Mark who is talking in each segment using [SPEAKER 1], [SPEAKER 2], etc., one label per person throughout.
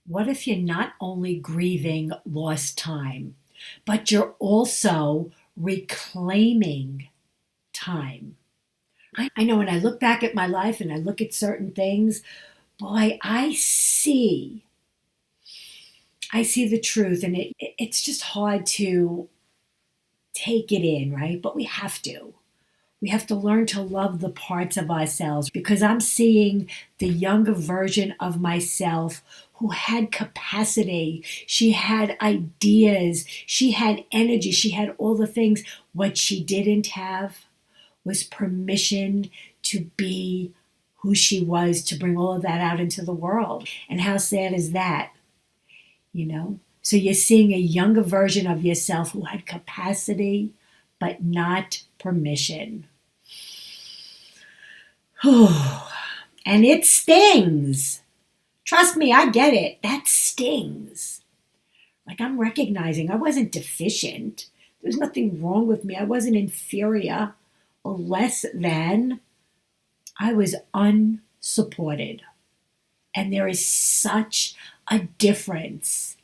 [SPEAKER 1] What if you're not only grieving lost time, but you're also reclaiming time? I know when I look back at my life and I look at certain things, boy, I see the truth, and it's just hard to take it in, right? But we have to. We have to learn to love the parts of ourselves because I'm seeing the younger version of myself who had capacity. She had ideas. She had energy. She had all the things. What she didn't have was permission to be who she was, to bring all of that out into the world. And how sad is that? You know? So you're seeing a younger version of yourself who had capacity, but not permission. And it stings. Trust me, I get it. That stings. Like I'm recognizing I wasn't deficient. There's nothing wrong with me. I wasn't inferior or less than. I was unsupported. And there is such a difference,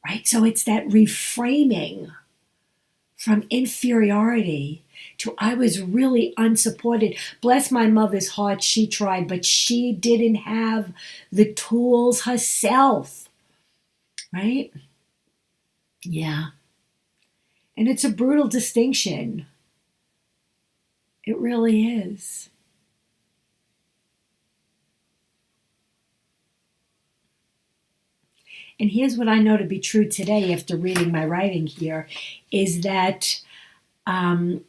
[SPEAKER 1] right? So it's that reframing from inferiority to I was really unsupported. Bless my mother's heart, she tried, but she didn't have the tools herself, right? Yeah. And it's a brutal distinction. It really is. And here's what I know to be true today after reading my writing here is that um,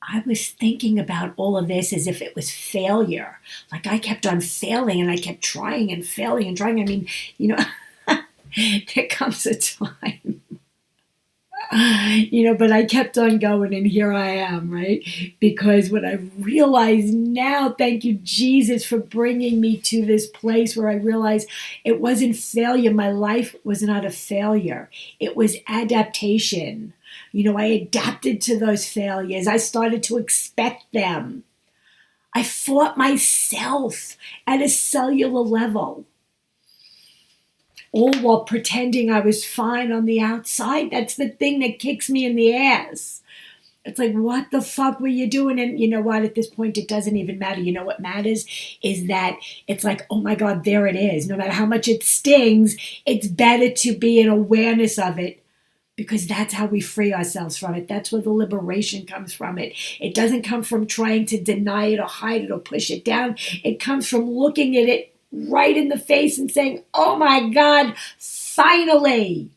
[SPEAKER 1] I was thinking about all of this as if it was failure. Like I kept on failing and I kept trying and failing and trying. I mean, you know, there comes a time, but I kept on going and here I am, right? Because what I realize now, thank you, Jesus, for bringing me to this place where I realized it wasn't failure. My life was not a failure. It was adaptation. I adapted to those failures. I started to expect them. I fought myself at a cellular level, all while pretending I was fine on the outside. That's the thing that kicks me in the ass. It's like, what the fuck were you doing? And you know what? At this point, it doesn't even matter. You know what matters is that it's like, oh my God, there it is. No matter how much it stings, it's better to be in awareness of it because that's how we free ourselves from it. That's where the liberation comes from it. It doesn't come from trying to deny it or hide it or push it down. It comes from looking at it right in the face and saying, oh my God, finally.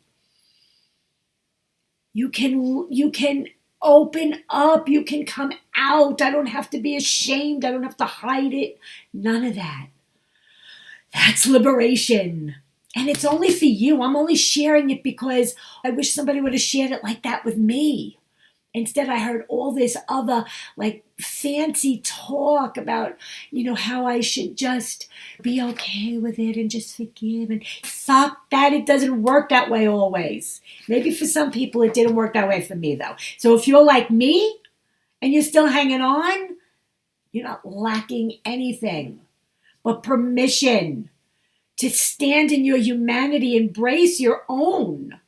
[SPEAKER 1] You can open up. You can come out. I don't have to be ashamed. I don't have to hide it. None of that. That's liberation. And it's only for you. I'm only sharing it because I wish somebody would have shared it like that with me. Instead, I heard all this other like fancy talk about, how I should just be okay with it and just forgive. And fuck that. It doesn't work that way always. Maybe for some people it didn't work that way for me though. So if you're like me and you're still hanging on, you're not lacking anything but permission to stand in your humanity, embrace your own.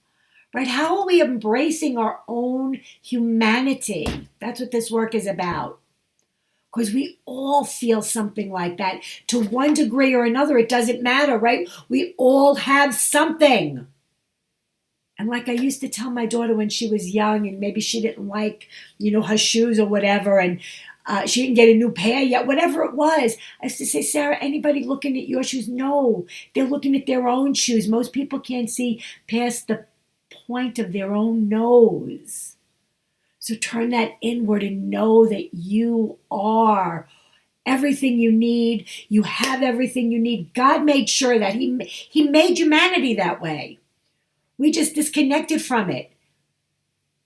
[SPEAKER 1] Right? How are we embracing our own humanity? That's what this work is about. Because we all feel something like that. To one degree or another, it doesn't matter, right? We all have something. And like I used to tell my daughter when she was young and maybe she didn't like, her shoes or whatever, and she didn't get a new pair yet, whatever it was. I used to say, Sarah, anybody looking at your shoes? No, they're looking at their own shoes. Most people can't see past the point of their own nose. So turn that inward and know that you are everything you need. You have everything you need. God made sure that He made humanity that way. We just disconnected from it.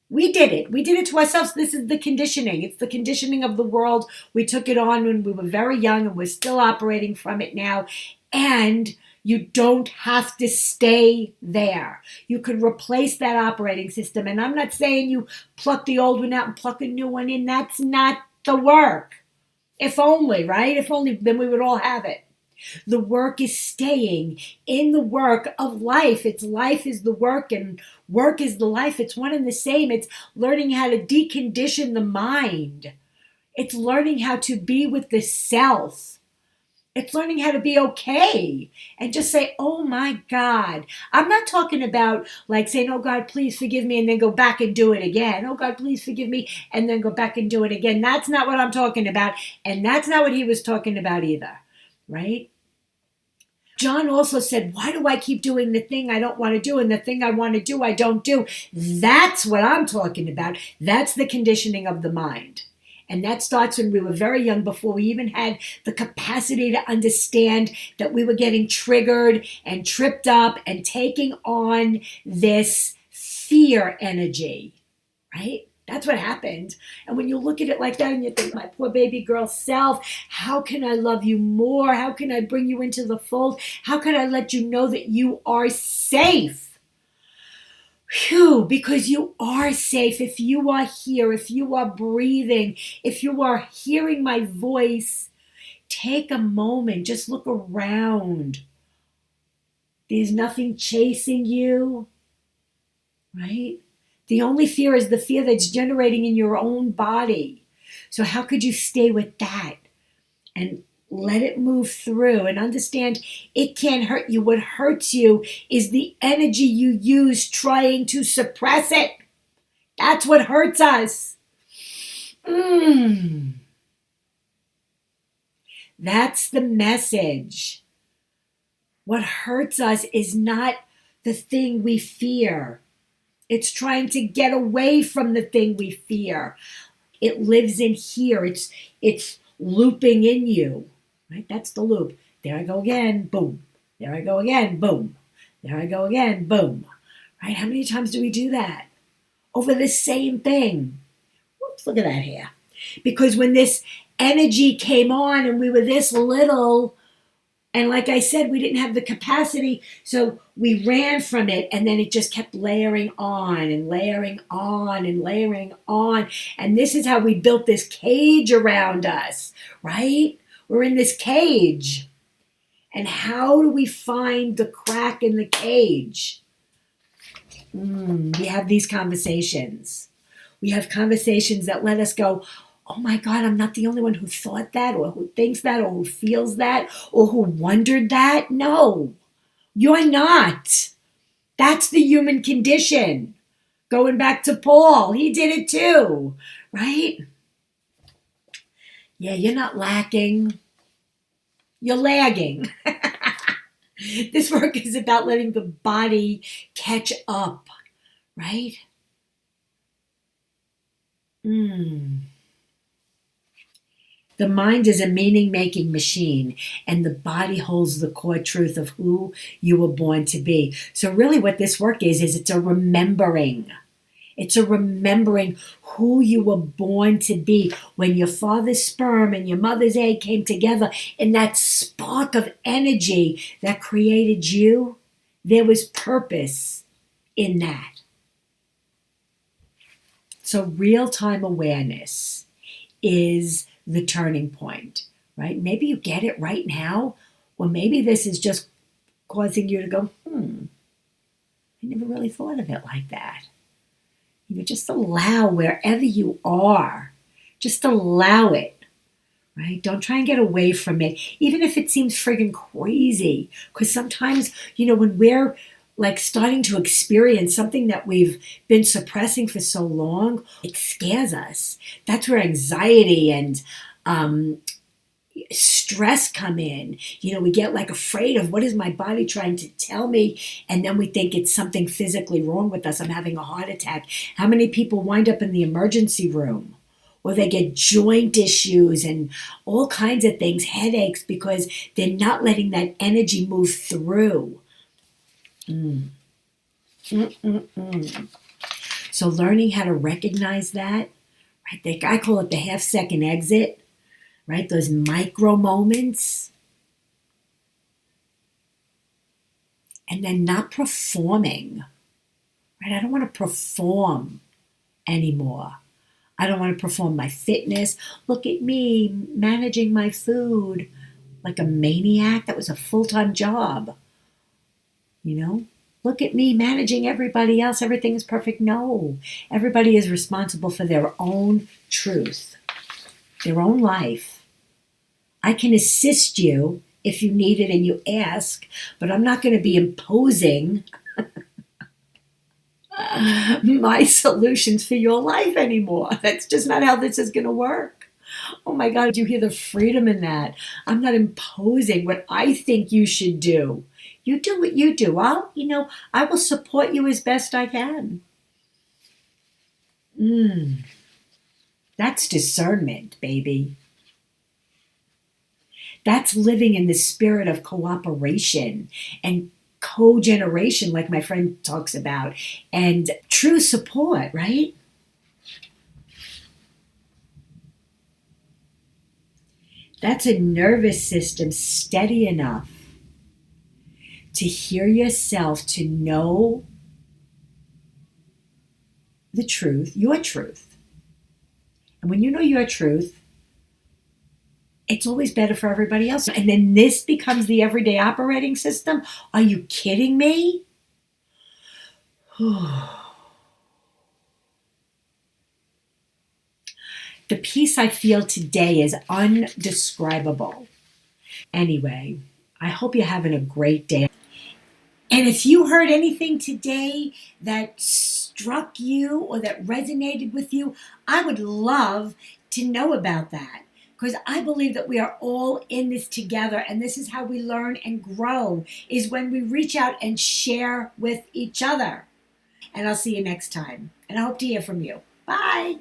[SPEAKER 1] We did it. We did it to ourselves. This is the conditioning. It's the conditioning of the world. We took it on when we were very young and we're still operating from it now. And you don't have to stay there. You could replace that operating system. And I'm not saying you pluck the old one out and pluck a new one in. That's not the work. If only, right? If only, then we would all have it. The work is staying in the work of life. It's life is the work and work is the life. It's one and the same. It's learning how to decondition the mind. It's learning how to be with the self. It's learning how to be okay and just say, oh my God. I'm not talking about like saying, oh God, please forgive me and then go back and do it again. Oh God, please forgive me and then go back and do it again. That's not what I'm talking about. And that's not what he was talking about either, right? John also said, why do I keep doing the thing I don't want to do and the thing I want to do I don't do? That's what I'm talking about. That's the conditioning of the mind. And that starts when we were very young, before we even had the capacity to understand that we were getting triggered and tripped up and taking on this fear energy, right? That's what happened. And when you look at it like that and you think, my poor baby girl self, how can I love you more? How can I bring you into the fold? How can I let you know that you are safe? Phew, because you are safe. If you are here, if you are breathing, if you are hearing my voice, take a moment, just look around. There's nothing chasing you, right? The only fear is the fear that's generating in your own body. So how could you stay with that and let it move through and understand it can't hurt you? What hurts you is the energy you use trying to suppress it. That's what hurts us. That's the message. What hurts us is not the thing we fear. It's trying to get away from the thing we fear. It lives in here. It's looping in you. Right? That's the loop. There I go again, boom. There I go again, boom. There I go again, boom. Right? How many times do we do that? Over the same thing. Whoops, look at that hair. Because when this energy came on and we were this little, and like I said, we didn't have the capacity, so we ran from it, and then it just kept layering on and layering on and layering on. And this is how we built this cage around us, right? We're in this cage. And how do we find the crack in the cage? We have these conversations. We have conversations that let us go, oh my God, I'm not the only one who thought that or who thinks that or who feels that or who wondered that. No, you're not. That's the human condition. Going back to Paul, he did it too, right? Yeah, you're not lacking. You're lagging. This work is about letting the body catch up, right? The mind is a meaning-making machine, and the body holds the core truth of who you were born to be. So really what this work is it's a remembering. It's a remembering who you were born to be. When your father's sperm and your mother's egg came together in that spark of energy that created you, there was purpose in that. So real-time awareness is the turning point, right? Maybe you get it right now, or maybe this is just causing you to go, I never really thought of it like that. You know, just allow wherever you are, just allow it, right? Don't try and get away from it, even if it seems friggin' crazy. Because sometimes, when we're like starting to experience something that we've been suppressing for so long, it scares us. That's where anxiety and stress come in. We get like afraid of, what is my body trying to tell me? And then we think it's something physically wrong with us. I'm having a heart attack. How many people wind up in the emergency room? Or they get joint issues and all kinds of things, headaches, because they're not letting that energy move through. So learning how to recognize that, right? I call it the half-second exit, right? Those micro moments. And then not performing, right? I don't want to perform anymore. I don't want to perform my fitness. Look at me managing my food. like a maniac. That was a full-time job, you know? Look at me managing everybody else. Everything is perfect. No, everybody is responsible for their own truth, their own life. I can assist you if you need it and you ask, but I'm not going to be imposing my solutions for your life anymore. That's just not how this is going to work. Oh my God, do you hear the freedom in that? I'm not imposing what I think you should do. You do what you do. I will support you as best I can. That's discernment, baby. That's living in the spirit of cooperation and co-generation, like my friend talks about, and true support, right? That's a nervous system steady enough to hear yourself, to know the truth, your truth. And when you know your truth, it's always better for everybody else. And then this becomes the everyday operating system. Are you kidding me? The peace I feel today is undescribable. Anyway, I hope you're having a great day. And if you heard anything today that struck you or that resonated with you, I would love to know about that. Because I believe that we are all in this together, and this is how we learn and grow, is when we reach out and share with each other. And I'll see you next time. And I hope to hear from you. Bye.